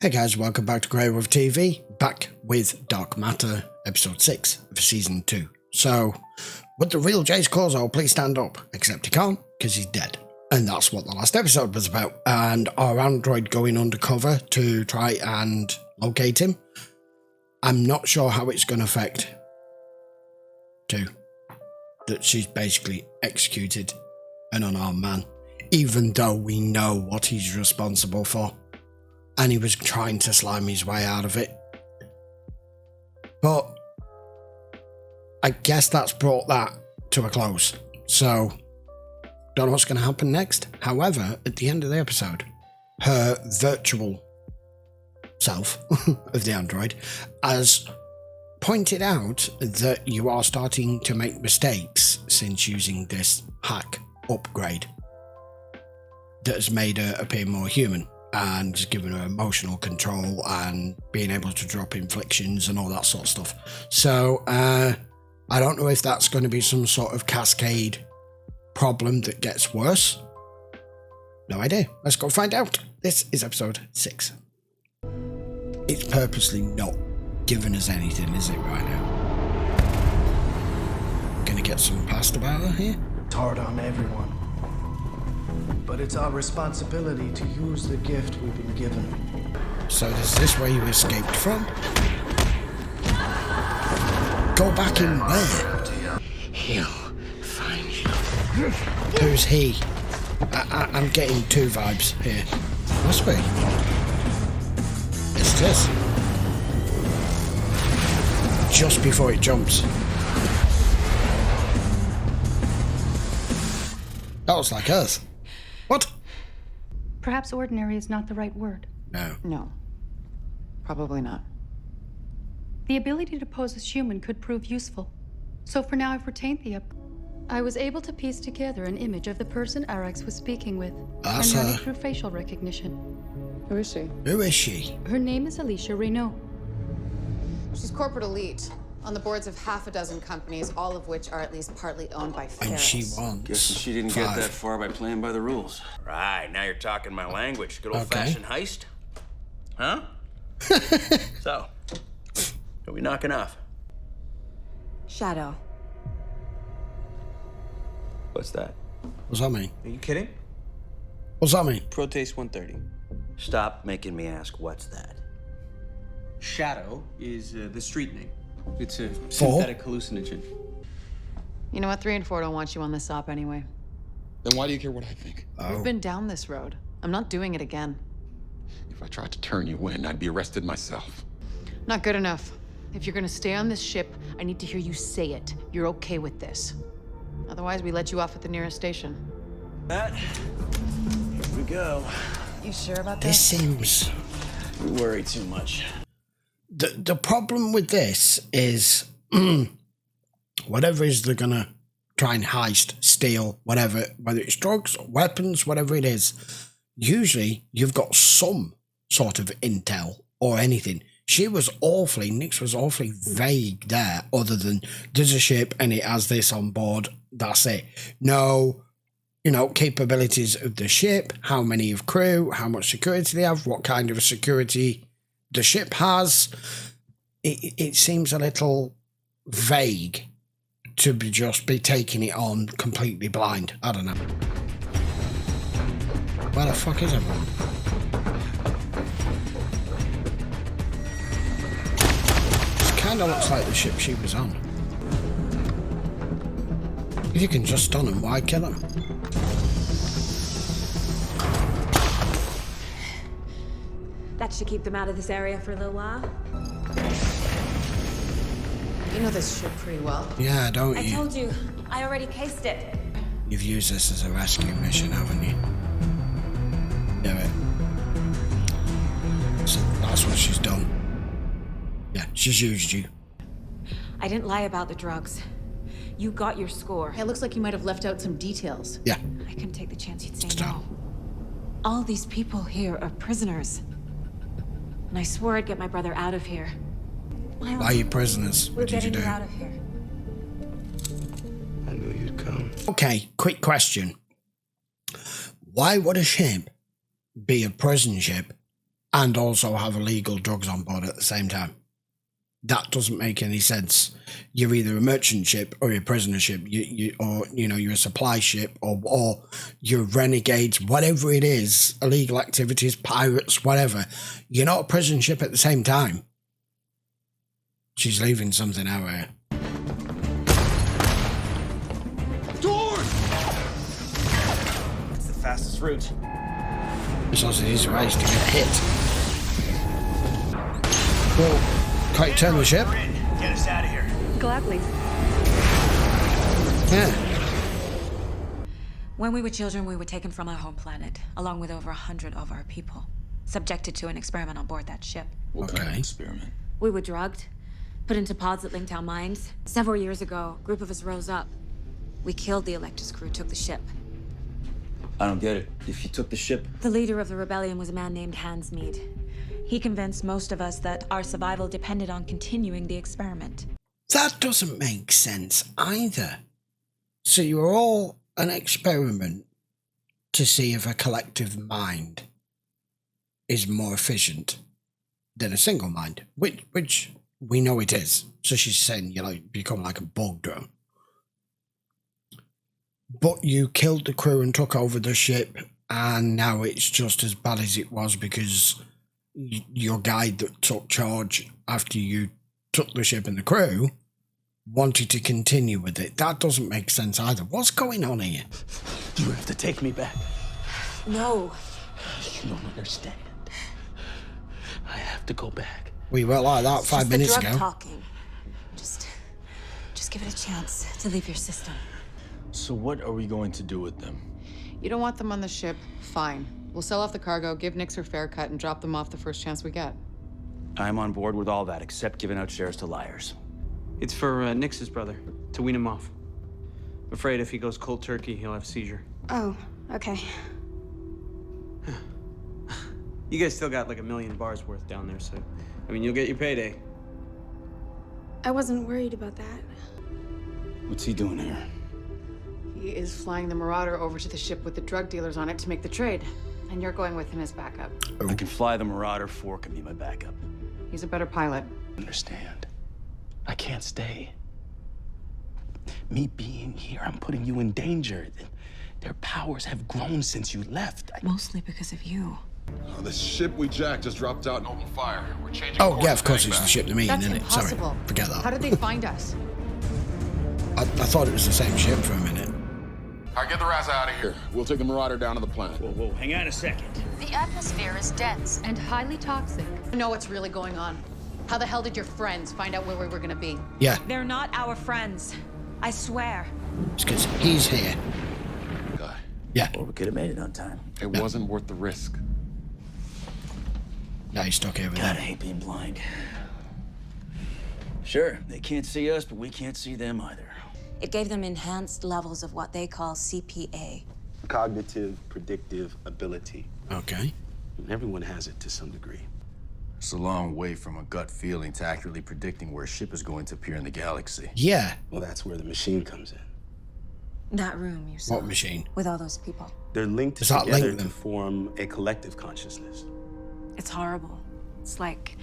Hey guys, welcome back to GreyWolf TV, back with Dark Matter, episode 6 of season 2. So, would the real Jace Corzo please stand up? Except he can't, because he's dead. And that's what the last episode was about. And our android going undercover to try and locate him. I'm not sure how it's going to affect that she's basically executed an unarmed man, even though we know what he's responsible for. And he was trying to slime his way out of it. But I guess that's brought that to a close. So, don't know what's going to happen next. However, at the end of the episode, her virtual self of the android has pointed out that you are starting to make mistakes since using this hack upgrade that has made her appear more human. And giving her emotional control and being able to drop inflictions and all that sort of stuff. So, I don't know if that's going to be some sort of cascade problem that gets worse. No idea. Let's go find out. This is episode 6. It's purposely not giving us anything, is it, right now? Gonna get some past about her here? It's hard on everyone. But it's our responsibility to use the gift we've been given. So is this where you escaped from? Go back in where? He'll find you. Who's he? I'm getting two vibes here. Must be. It's this. Just before it jumps. That was like Earth. What? Perhaps ordinary is not the right word. No. Probably not. The ability to pose as human could prove useful. So for now, I've retained the I was able to piece together an image of the person Arax was speaking with. Primarily through facial recognition. Who is she? Who is she? Her name is Alicia Reynaud. She's corporate elite. On the boards of half a dozen companies, all of which are at least partly owned by And Ferris. she wants Guess she didn't get that far by playing by the rules. Right, now you're talking my language. Good old-fashioned heist? Huh? So, are we knocking off? Shadow. What's that? What's that mean? Are you kidding? What's that mean? Protease 130. Stop making me ask what's that. Shadow is the street name. It's a For? synthetic hallucinogen. You know what? 3 and 4 don't want you on this op anyway. Then why do you care what I think? We've been down this road. I'm not doing it again. If I tried to turn you in, I'd be arrested myself. Not good enough. If you're gonna stay on this ship, I need to hear you say it. You're okay with this. Otherwise, we let you off at the nearest station. Matt, here we go. You sure about This this? seems... We worry too much. The problem with this is whatever it is they're gonna try and heist, steal, whatever, whether it's drugs, weapons, whatever it is, usually you've got some sort of intel or anything. Nix was awfully vague there, other than there's a ship and it has this on board, that's it. No, capabilities of the ship, how many of crew, how much security they have, what kind of security the ship has. It seems a little vague to just be taking it on completely blind. I don't know. Where the fuck is everyone? It kind of looks like the ship she was on. If you can just stun him, why kill him? That should keep them out of this area for a little while. You know this ship pretty well. Yeah, don't I you? told you, I already cased it. You've used this as a rescue mission, haven't you? Do it. So that's what she's done. Yeah, she's used you. I didn't lie about the drugs. You got your score. It looks like you might have left out some details. Yeah. I couldn't take the chance you'd say Stop. no. All these people here are prisoners. And I swore I'd get my brother out of here. Why are you prisoners? We're What did you getting do? you out of here. I knew you'd come. Okay, quick question. Why would a ship be a prison ship and also have illegal drugs on board at the same time. That doesn't make any sense. You're either a merchant ship or you're a prisoner ship, you're a supply ship, or you're renegades, whatever it is, illegal activities, pirates, whatever. You're not a prison ship at the same time. She's leaving something out here. Doors! It's the fastest route. It's also these ways to get hit. Well, can't you turn the ship? Get us out of here. Gladly. Yeah. When we were children, we were taken from our home planet, along with over 100 of our people, subjected to an experiment on board that ship. What kind of experiment? We were drugged, put into pods that linked our minds. Several years ago, a group of us rose up. We killed the Electus crew, took the ship. I don't get it. If you took the ship... The leader of the rebellion was a man named Hansmead. He convinced most of us that our survival depended on continuing the experiment. That doesn't make sense either. So you were all an experiment to see if a collective mind is more efficient than a single mind, which we know it is. So she's saying you become like a bug drone. But you killed the crew and took over the ship, and now it's just as bad as it was because your guy that took charge after you took the ship and the crew wanted to continue with it. That doesn't make sense either. What's going on here? You have to take me back. No. You don't understand. I have to go back. We were like that 5 minutes ago. Talking. Just give it a chance to leave your system. So what are we going to do with them? You don't want them on the ship? Fine. We'll sell off the cargo, give Nix her fair cut, and drop them off the first chance we get. I'm on board with all that, except giving out shares to liars. It's for Nix's brother, to wean him off. Afraid if he goes cold turkey, he'll have a seizure. Oh, okay. You guys still got like $1 million bars worth down there, so... I mean, you'll get your payday. I wasn't worried about that. What's he doing here? He is flying the Marauder over to the ship with the drug dealers on it to make the trade. And you're going with him as backup. I can fly the Marauder, Fork can be my backup. He's a better pilot. Understand? I can't stay. Me being here, I'm putting you in danger. Their powers have grown since you left. Mostly because of you. The ship we jacked just dropped out and opened fire. We're changing Oh, course yeah, of course and it's the heading ship to me, That's isn't it? Sorry, impossible. forget that. How did they find us? I thought it was the same ship for a minute. back. All right, get the Raz out of here. We'll take the Marauder down to the planet. Whoa, hang on a second. The atmosphere is dense and highly toxic. I know what's really going on. How the hell did your friends find out where we were gonna be? Yeah, They're not our friends. I swear. it's because he's here. Guy, Yeah, Or we could have made it on time. it wasn't worth the risk. now he's stuck here with God, I him. hate being blind. Sure, they can't see us, but we can't see them either. It gave them enhanced levels of what they call CPA. Cognitive predictive ability. Okay. And everyone has it to some degree. It's a long way from a gut feeling to accurately predicting where a ship is going to appear in the galaxy. Yeah. Well, that's where the machine comes in. That room you saw. What machine? With all those people. They're linked Does that together link them? to form a collective consciousness. It's horrible. It's like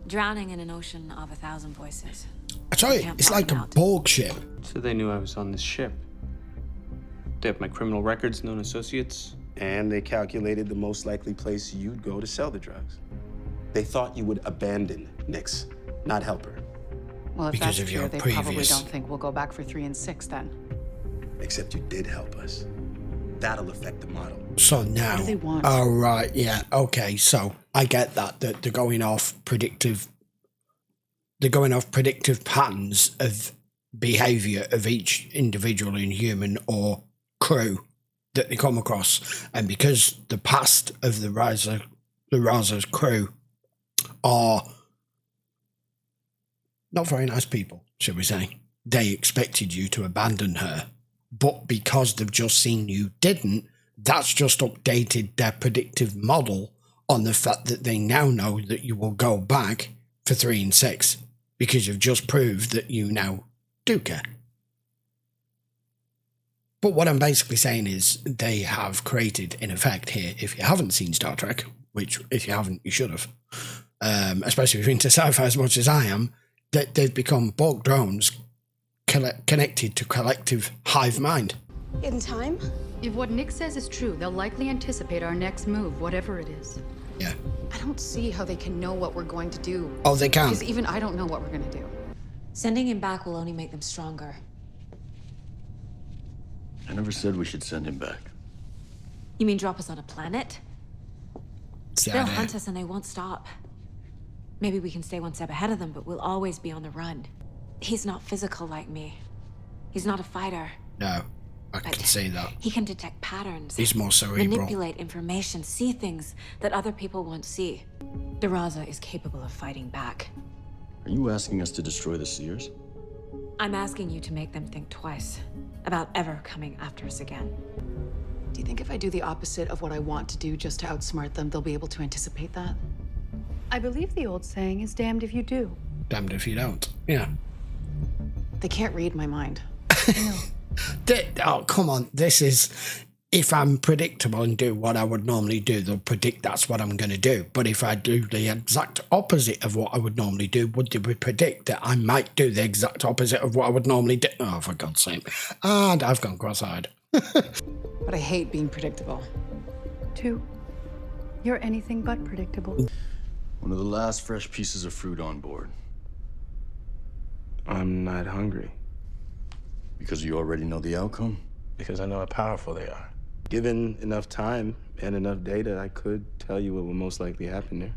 drowning in an ocean of 1,000 voices. I tell you, Can't it's block like them a out. Borg ship. So they knew I was on this ship. They have my criminal records, known associates. And they calculated the most likely place you'd go to sell the drugs. They thought you would abandon Nix, not help her. Well, if Because that's of true, your they probably previous- don't think we'll go back for 3 and 6 then. Except you did help us. That'll affect the model. So now, do they want? Oh right, yeah, okay. So I get that they're going off predictive. They're going off predictive patterns of behavior of each individual inhuman or crew that they come across, and because the past of the Raza's crew are not very nice people, shall we say, they expected you to abandon her. But because they've just seen you didn't, that's just updated their predictive model on the fact that they now know that you will go back for 3 and 6 because you've just proved that you now do care. But what I'm basically saying is they have created, in effect here, if you haven't seen Star Trek, which if you haven't, you should have. Especially if you're into sci-fi as much as I am, that they've become bulk drones connected to collective hive mind. In time? If what Nick says is true, they'll likely anticipate our next move, whatever it is. Yeah. I don't see how they can know what we're going to do. Oh, they can. Because even I don't know what we're going to do. Sending him back will only make them stronger. I never said we should send him back. You mean drop us on a planet? Yeah, They'll hunt us and they won't stop. Maybe we can stay one step ahead of them, but we'll always be on the run. He's not physical like me. He's not a fighter. No, I can see that. He can detect patterns. He's more cerebral. Manipulate information, see things that other people won't see. Deraza is capable of fighting back. Are you asking us to destroy the Seers? I'm asking you to make them think twice about ever coming after us again. Do you think if I do the opposite of what I want to do just to outsmart them, they'll be able to anticipate that? I believe the old saying is damned if you do. Damned if you don't. Yeah. They can't read my mind. Oh, come on. This is... If I'm predictable and do what I would normally do, they'll predict that's what I'm going to do. But if I do the exact opposite of what I would normally do, would they predict that I might do the exact opposite of what I would normally do? Oh, for God's sake. And I've gone cross-eyed. But I hate being predictable. 2. You're anything but predictable. One of the last fresh pieces of fruit on board. I'm not hungry. Because you already know the outcome? Because I know how powerful they are. Given enough time and enough data, I could tell you what will most likely happen there.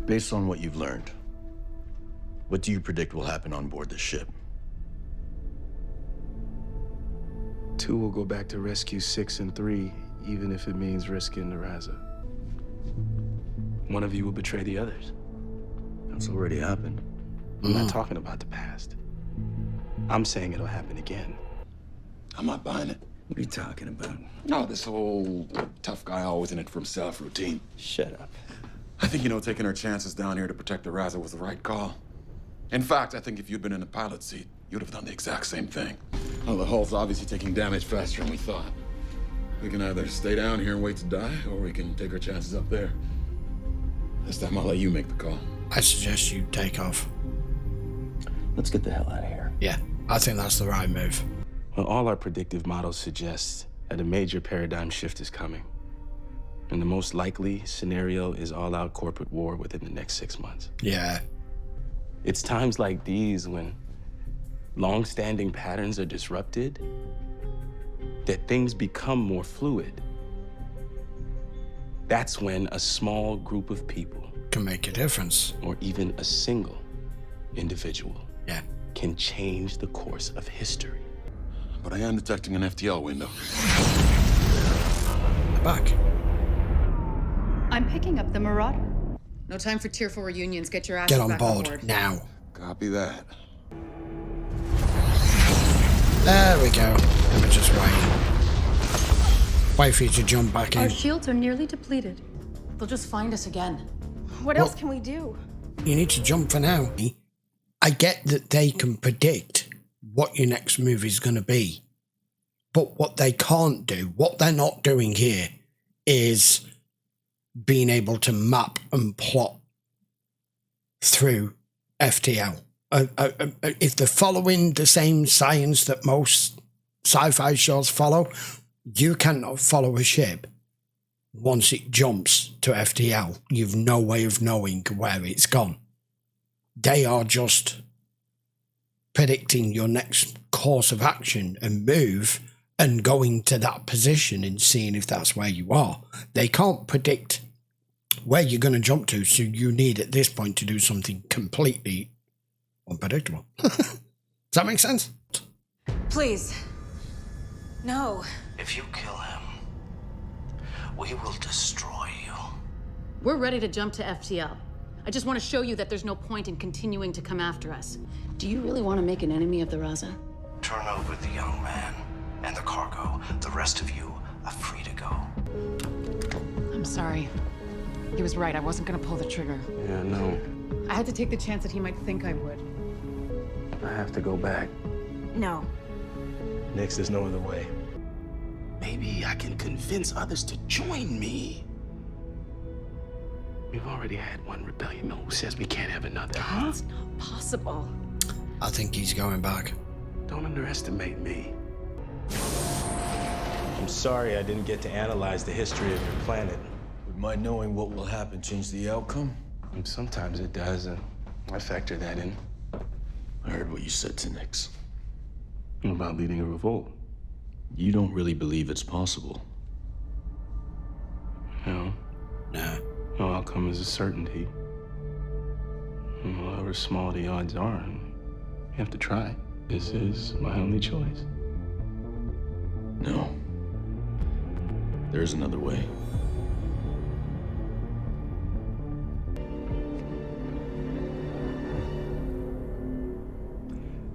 Based on what you've learned, what do you predict will happen on board the ship? 2 will go back to rescue 6 and 3, even if it means risking Deraza. One of you will betray the others. That's already happened. I'm not talking about the past. I'm saying it'll happen again. I'm not buying it. What are you talking about? No, this whole tough guy always in it for himself routine. Shut up. I think, taking our chances down here to protect Deraza was the right call. In fact, I think if you'd been in the pilot seat, you'd have done the exact same thing. Well, the hull's obviously taking damage faster than we thought. We can either stay down here and wait to die, or we can take our chances up there. This time I'll let you make the call. I suggest you take off. Let's get the hell out of here. Yeah, I think that's the right move. Well, all our predictive models suggest that a major paradigm shift is coming. And the most likely scenario is all-out corporate war within the next 6 months. Yeah. It's times like these when long-standing patterns are disrupted that things become more fluid. That's when a small group of people can make a difference. Or even a single individual can change the course of history. But I am detecting an FTL window. Back. I'm picking up the Marauder. No time for tearful reunions. Get your asses Get on back board now. Copy that. There we go. Let me just wait for you to jump back in. Our shields are nearly depleted. They'll just find us again. What else can we do? You need to jump for now. I get that they can predict what your next move is going to be. But what they can't do, what they're not doing here, is being able to map and plot through FTL. If they're following the same science that most sci-fi shows follow, you cannot follow a ship once it jumps to FTL. You've no way of knowing where it's gone. They are just predicting your next course of action and move and going to that position and seeing if that's where you are. They can't predict where you're going to jump to, so you need at this point to do something completely unpredictable. Does that make sense? Please. No. If you kill him, we will destroy you. We're ready to jump to FTL. I just want to show you that there's no point in continuing to come after us. Do you really want to make an enemy of the Raza? Turn over the young man and the cargo. The rest of you are free to go. I'm sorry. He was right. I wasn't going to pull the trigger. Yeah, no. I had to take the chance that he might think I would. I have to go back. No. Nix, there's no other way. Maybe I can convince others to join me. We've already had one rebellion. Who says we can't have another, huh? That's not possible. I think he's going back. Don't underestimate me. I'm sorry I didn't get to analyze the history of your planet. Would my knowing what will happen change the outcome? Sometimes it does, and I factor that in. I heard what you said to Nix. About leading a revolt. You don't really believe it's possible. No. No. No outcome is a certainty. And however small the odds are, you have to try. This is my only choice. No. There's another way.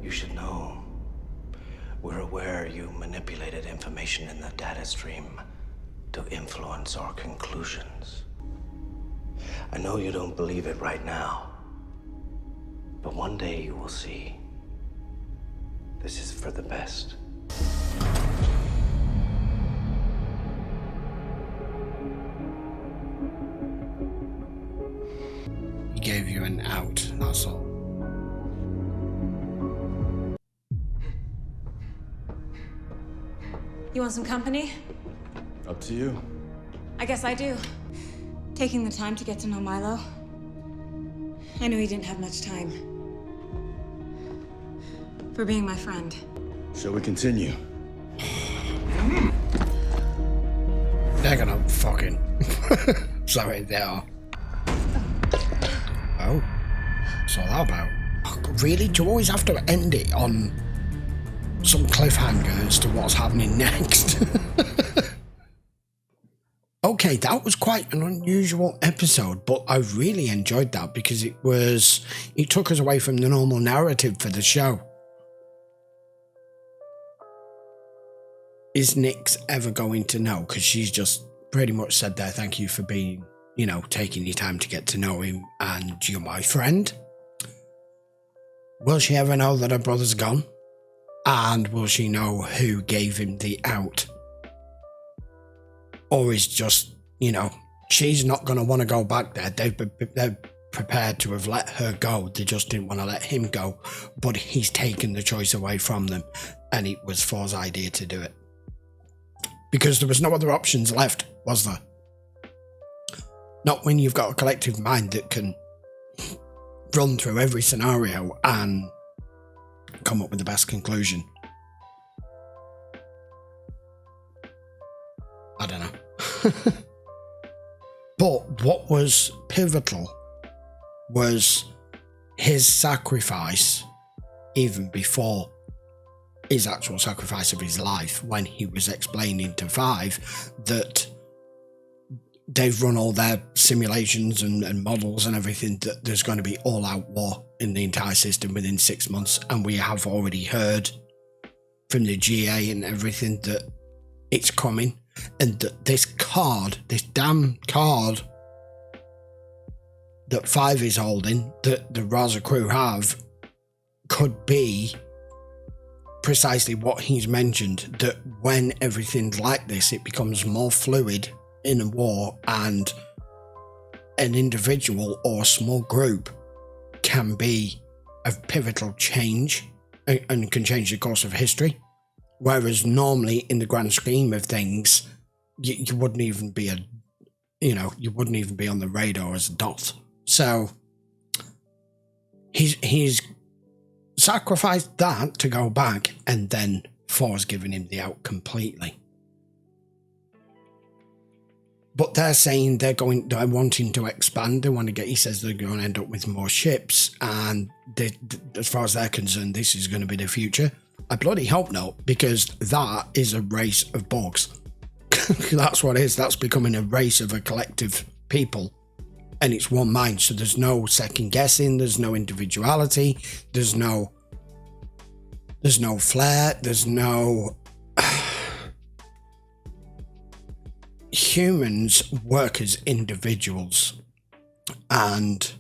You should know. We're aware you manipulated information in the data stream to influence our conclusions. I know you don't believe it right now, but one day you will see. This is for the best. He gave you an out, that's all. You want some company? Up to you. I guess I do. Taking the time to get to know Milo. I knew he didn't have much time. For being my friend. Shall we continue? They're gonna fucking... Sorry, they are. Oh. What's all that about? Really? Do you always have to end it on some cliffhanger as to what's happening next? Okay, that was quite an unusual episode, but I really enjoyed that because it took us away from the normal narrative for the show. Is Nix ever going to know? Because she's just pretty much said there, thank you for being, taking your time to get to know him and you're my friend. Will she ever know that her brother's gone? And will she know who gave him the out? Or is just, she's not going to want to go back there. They're prepared to have let her go. They just didn't want to let him go. But he's taken the choice away from them. And it was Thor's idea to do it. Because there was no other options left, was there? Not when you've got a collective mind that can run through every scenario and come up with the best conclusion. I don't know. But what was pivotal was his sacrifice, even before his actual sacrifice of his life, when he was explaining to Five that they've run all their simulations and models and everything, that there's going to be all-out war in the entire system within 6 months, and we have already heard from the GA and everything that it's coming, and that this damn card that Five is holding, that the Raza crew have, could be precisely what he's mentioned, that when everything's like this, it becomes more fluid in a war, and an individual or a small group can be a pivotal change and can change the course of history. Whereas normally, in the grand scheme of things, you wouldn't even be you wouldn't even be on the radar as a dot. So he's sacrificed that to go back, and then Thor's given him the out completely. But they're saying they're wanting to expand. They want to get, he says they're going to end up with more ships, and as far as they're concerned, this is going to be the future. I bloody hope not, because that is a race of Borgs. That's what it is. That's becoming a race of a collective people, and it's one mind. So there's no second guessing. There's no individuality. There's no flair. There's no humans work as individuals, and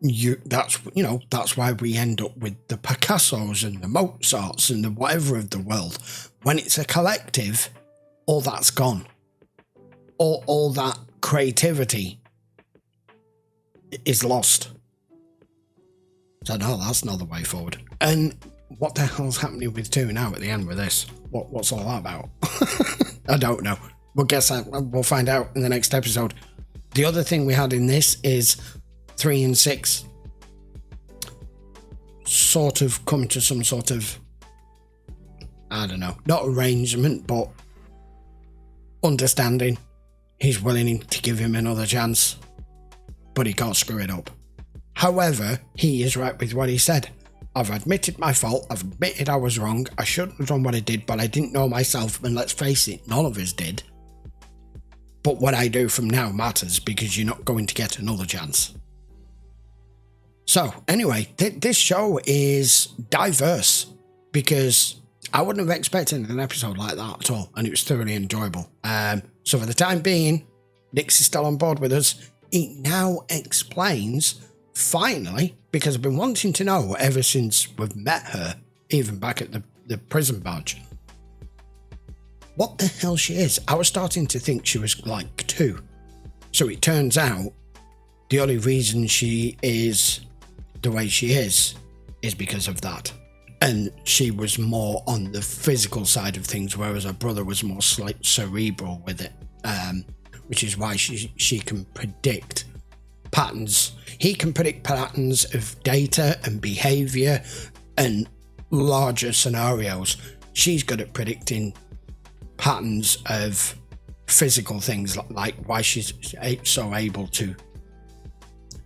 that's why we end up with the Picassos and the Mozarts and the whatever of the world. When it's a collective, all that's gone. All that creativity is lost. So no, that's not the way forward. And what the hell's happening with 2 now at the end with this? What's all that about? I don't know. We'll find out in the next episode. The other thing we had in this is 3 and 6 sort of come to some sort of, I don't know, not arrangement, but understanding. He's willing to give him another chance, but he can't screw it up. However, he is right with what he said. I've admitted my fault. I've admitted I was wrong. I shouldn't have done what I did, but I didn't know myself. And let's face it, none of us did. But what I do from now matters because you're not going to get another chance. So anyway, this show is diverse because I wouldn't have expected an episode like that at all. And it was thoroughly enjoyable. So for the time being, Nix is still on board with us. It now explains, finally, because I've been wanting to know ever since we've met her, even back at the prison badge, what the hell she is. I was starting to think she was like 2. So it turns out the only reason she is the way she is because of that. And she was more on the physical side of things, whereas her brother was more cerebral with it, which is why she can predict patterns. He can predict patterns of data and behavior and larger scenarios. She's good at predicting patterns of physical things, like why she's so able to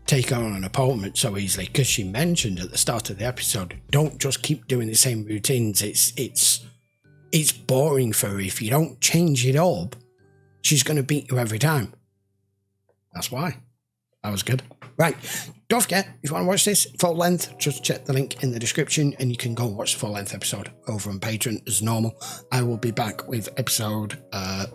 take on an opponent so easily, because she mentioned at the start of the episode, don't just keep doing the same routines. It's boring for her. If you don't change it up, she's going to beat you every time. That's why. That was good. Right, don't forget, if you want to watch this full length, just check the link in the description and you can go and watch the full length episode over on Patreon as normal. I will be back with episode,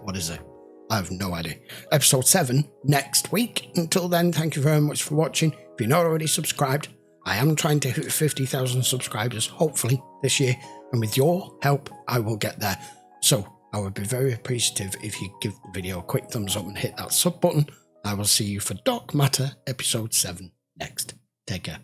what is it? I have no idea. Episode 7 next week. Until then, thank you very much for watching. If you're not already subscribed, I am trying to hit 50,000 subscribers, hopefully this year. And with your help, I will get there. So I would be very appreciative if you give the video a quick thumbs up and hit that sub button. I will see you for Dark Matter episode 7 next. Take care.